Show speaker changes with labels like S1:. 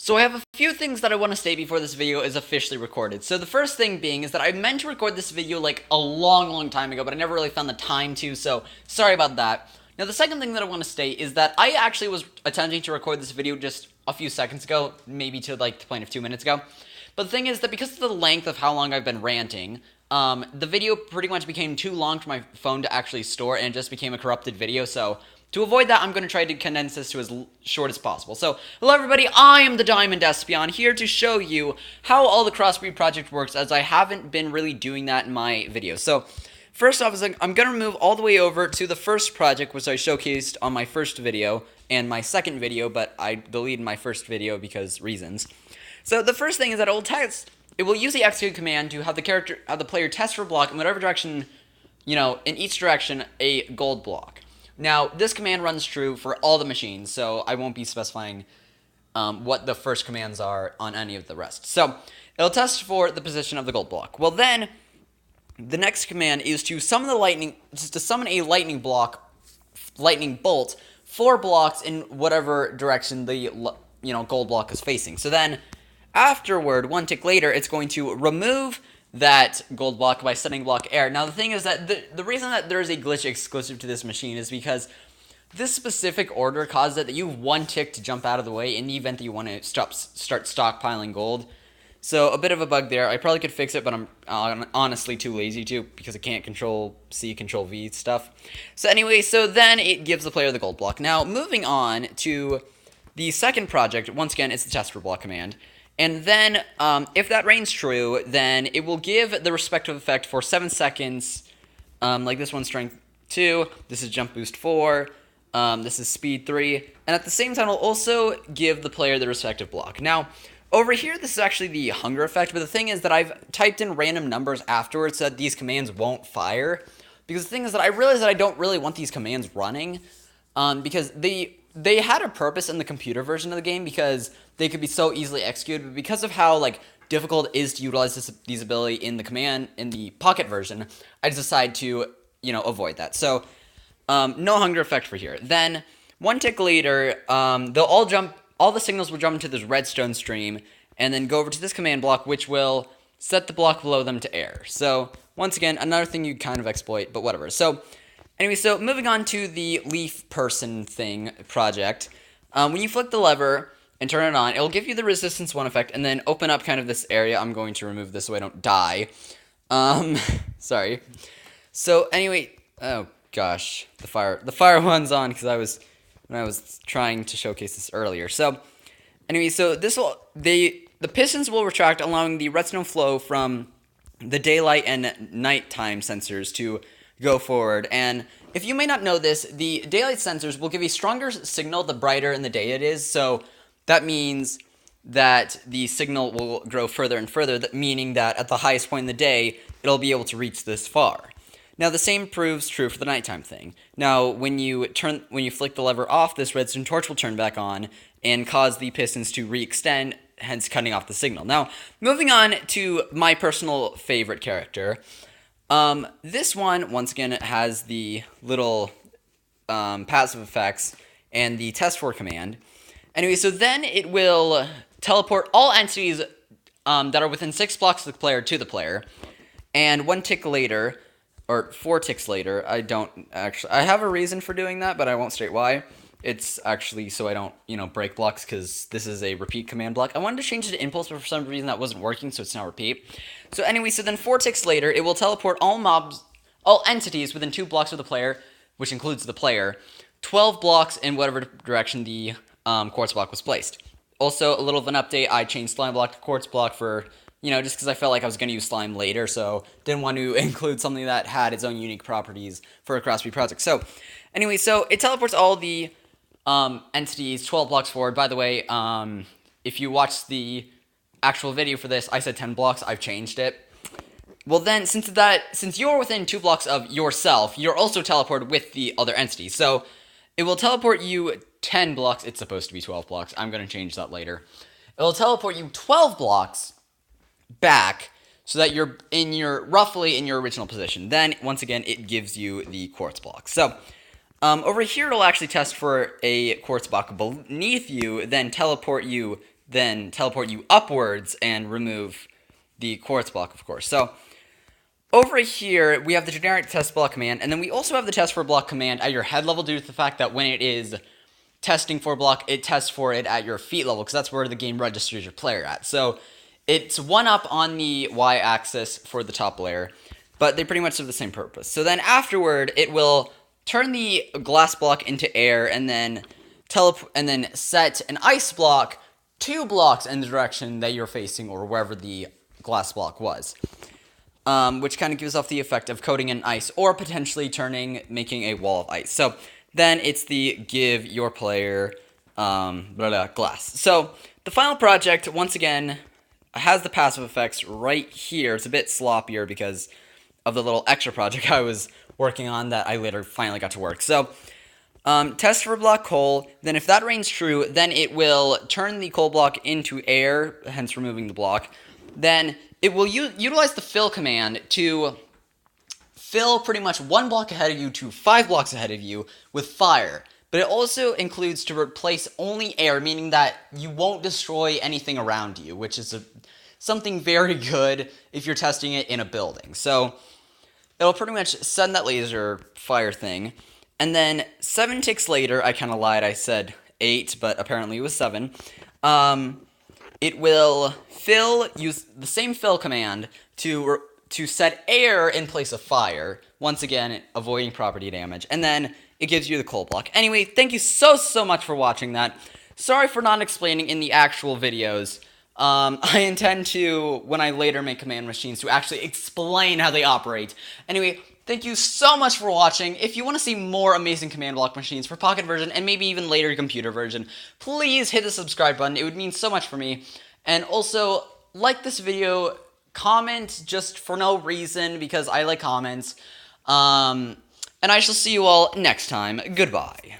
S1: So I have a few things that I want to state before this video is officially recorded. So the first thing being is that I meant to record this video like a long time ago, but I never really found the time to, so sorry about that. Now the second thing that I want to state is that I actually was attempting to record this video just a few seconds ago, maybe to like the point of 2 minutes ago. But the thing is that because of the length of how long I've been ranting, the video pretty much became too long for my phone to actually store, and it just became a corrupted video, so to avoid that, I'm going to try to condense this to as short as possible. So, hello everybody, I am the Diamond Espeon, here to show you how all the Crossbreed Project works, as I haven't been really doing that in my videos. So, first off, I'm going to move all the way over to the first project, which I showcased on my first video, and my second video, but I deleted my first video because reasons. So, the first thing is that it will use the execute command to have the player test for a block in whatever direction, in each direction, a gold block. Now, this command runs true for all the machines, so I won't be specifying what the first commands are on any of the rest. So, it'll test for the position of the gold block. Well, then, the next command is to summon a lightning bolt, 4 blocks in whatever direction the gold block is facing. So then, afterward, one tick later, it's going to remove that gold block by setting block air. Now the thing is that the reason that there is a glitch exclusive to this machine is because this specific order causes it that you have 1 tick to jump out of the way in the event that you want to start stockpiling gold. So a bit of a bug there. I probably could fix it, but I'm honestly too lazy to because I can't Control-C, Control-V stuff. So anyway, so then it gives the player the gold block. Now moving on to the second project, once again it's the test for block command. And then, if that reigns true, then it will give the respective effect for 7 seconds, like this one's strength 2, this is jump boost 4, this is speed 3, and at the same time, it'll also give the player the respective block. Now, over here, this is actually the hunger effect, but the thing is that I've typed in random numbers afterwards so that these commands won't fire, because the thing is that I realized that I don't really want these commands running, because they had a purpose in the computer version of the game because they could be so easily executed, but because of how difficult it is to utilize these ability in the pocket version, I just decided to avoid that. So no hunger effect for here. Then 1 tick later, all the signals will jump into this redstone stream and then go over to this command block, which will set the block below them to air. So once again, another thing you kind of exploit, but whatever. So anyway, so moving on to the leaf person thing project, when you flick the lever and turn it on, it'll give you the resistance 1 effect and then open up kind of this area. I'm going to remove this so I don't die. Sorry. So anyway, oh gosh, the fire one's on because when I was trying to showcase this earlier. So anyway, so the pistons will retract, allowing the redstone flow from the daylight and nighttime sensors to go forward. And if you may not know this, the daylight sensors will give a stronger signal the brighter in the day it is, so that means that the signal will grow further and further, meaning that at the highest point in the day, it'll be able to reach this far. Now, the same proves true for the nighttime thing. Now, when you flick the lever off, this redstone torch will turn back on and cause the pistons to re-extend, hence cutting off the signal. Now, moving on to my personal favorite character. This one, once again, has the little passive effects and the test for command. Anyway, so then it will teleport all entities that are within 6 blocks of the player to the player. And 1 tick later, or 4 ticks later, I have a reason for doing that, but I won't state why. It's actually so I don't, break blocks, because this is a repeat command block. I wanted to change it to impulse, but for some reason that wasn't working, so it's now repeat. So anyway, so then 4 ticks later, it will teleport all entities within 2 blocks of the player, which includes the player, 12 blocks in whatever direction the quartz block was placed. Also, a little of an update, I changed slime block to quartz block for, just because I felt like I was going to use slime later, so didn't want to include something that had its own unique properties for a Crossbreed project. So, anyway, so it teleports all the entities 12 blocks forward. By the way, if you watch the actual video for this, I said 10 blocks, I've changed it. Well then, since you're within 2 blocks of yourself, you're also teleported with the other entity. So, it will teleport you 10 blocks, it's supposed to be 12 blocks, I'm going to change that later. It will teleport you 12 blocks back so that you're roughly in your original position. Then, once again, it gives you the quartz block. So, over here, it'll actually test for a quartz block beneath you, then teleport you then teleport you upwards and remove the quartz block, of course. So over here, we have the generic test block command, and then we also have the test for block command at your head level due to the fact that when it is testing for block, it tests for it at your feet level, because that's where the game registers your player at. So it's one up on the y-axis for the top layer, but they pretty much serve the same purpose. So then afterward, it will turn the glass block into air, and then set an ice block 2 blocks in the direction that you're facing, or wherever the glass block was. Which kind of gives off the effect of coating in ice, or potentially making a wall of ice. So then it's the give your player glass. So the final project, once again, has the passive effects right here. It's a bit sloppier because of the little extra project I was working on that I later finally got to work. So test for block coal, then if that rings true, then it will turn the coal block into air, hence removing the block. Then it will utilize the fill command to fill pretty much 1 block ahead of you to 5 blocks ahead of you with fire. But it also includes to replace only air, meaning that you won't destroy anything around you, which is something very good if you're testing it in a building. So it'll pretty much send that laser fire thing. And then 7 ticks later, I kind of lied, I said 8, but apparently it was 7. It will use the same fill command to set air in place of fire, once again avoiding property damage, and then it gives you the coal block. Anyway, thank you so much for watching that. Sorry for not explaining in the actual videos. I intend to, when I later make command machines, to actually explain how they operate. Anyway, thank you so much for watching. If you want to see more amazing command block machines for pocket version, and maybe even later computer version, please hit the subscribe button. It would mean so much for me. And also, like this video, comment just for no reason, because I like comments. And I shall see you all next time. Goodbye.